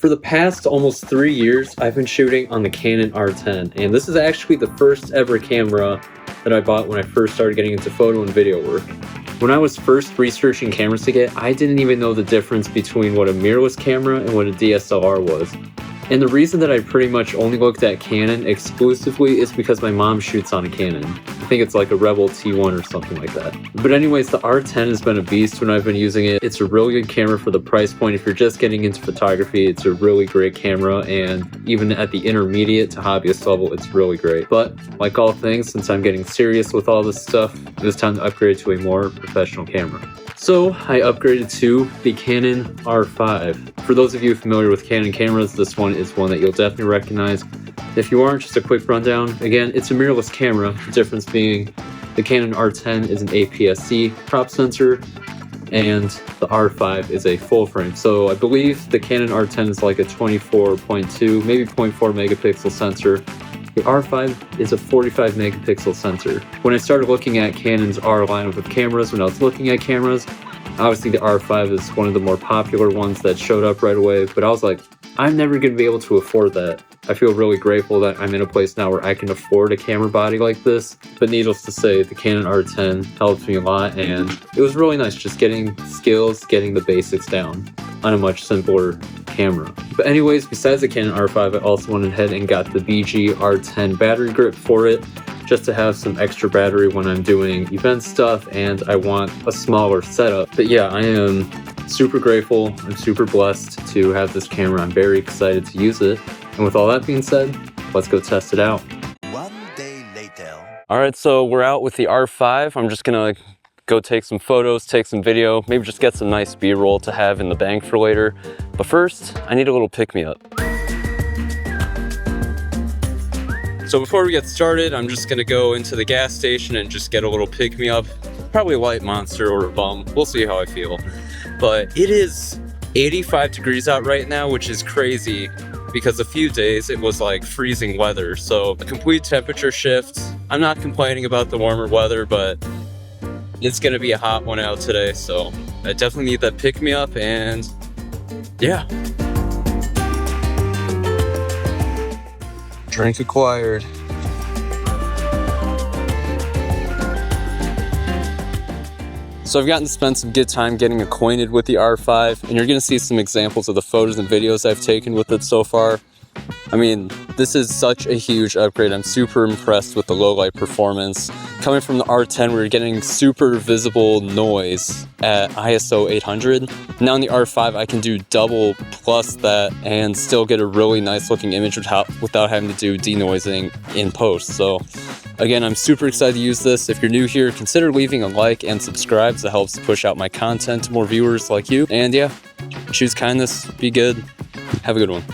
For the past almost 3 years, I've been shooting on the Canon R10, and this is actually the first ever camera that I bought when I first started getting into photo and video work. When I was first researching cameras to get, I didn't even know the difference between what a mirrorless camera and what a DSLR was. And the reason that I pretty much only looked at Canon exclusively is because my mom shoots on a Canon. I think it's like a Rebel T1 or something like that. But anyways, the R10 has been a beast when I've been using it. It's a really good camera for the price point. If you're just getting into photography, it's a really great camera, and even at the intermediate to hobbyist level, it's really great. But like all things, since I'm getting serious with all this stuff, it was time to upgrade to a more professional camera. So I upgraded to the Canon R5. For those of you familiar with Canon cameras, this one is one that you'll definitely recognize. If you aren't, just a quick rundown. Again, it's a mirrorless camera, the difference being the Canon R10 is an APS-C crop sensor, and the R5 is a full frame. So I believe the Canon R10 is like a 24.2, maybe 0.4 megapixel sensor. The R5 is a 45 megapixel sensor. When I started looking at Canon's R lineup of cameras, when I was looking at cameras, obviously the R5 is one of the more popular ones that showed up right away, but I was like, I'm never going to be able to afford that. I feel really grateful that I'm in a place now where I can afford a camera body like this, but needless to say, the Canon R10 helped me a lot, and it was really nice just getting skills, getting the basics down on a much simpler camera. But anyways, besides the Canon R5, I also went ahead and got the BG R10 battery grip for it, just to have some extra battery when I'm doing event stuff and I want a smaller setup. But yeah, I am super grateful. I'm super blessed to have this camera. I'm very excited to use it. And with all that being said, let's go test it out. 1 day later. All right, so we're out with the R5. I'm just gonna go take some photos, take some video, maybe just get some nice B-roll to have in the bank for later. But first, I need a little pick-me-up. So before we get started, I'm just gonna go into the gas station and just get a little pick-me-up. Probably a Light Monster or a Bum. We'll see how I feel. But it is 85 degrees out right now, which is crazy because a few days it was like freezing weather. So a complete temperature shift. I'm not complaining about the warmer weather, but it's gonna be a hot one out today. So I definitely need that pick-me-up, and yeah. Drink acquired. So I've gotten to spend some good time getting acquainted with the R5, and you're gonna see some examples of the photos and videos I've taken with it so far. I mean, this is such a huge upgrade. I'm super impressed with the low light performance. Coming from the R10, we're getting super visible noise at ISO 800. Now in the R5, I can do double plus that and still get a really nice looking image without having to do denoising in post. So again, I'm super excited to use this. If you're new here, consider leaving a like and subscribe. That helps push out my content to more viewers like you. And yeah, choose kindness, be good, have a good one.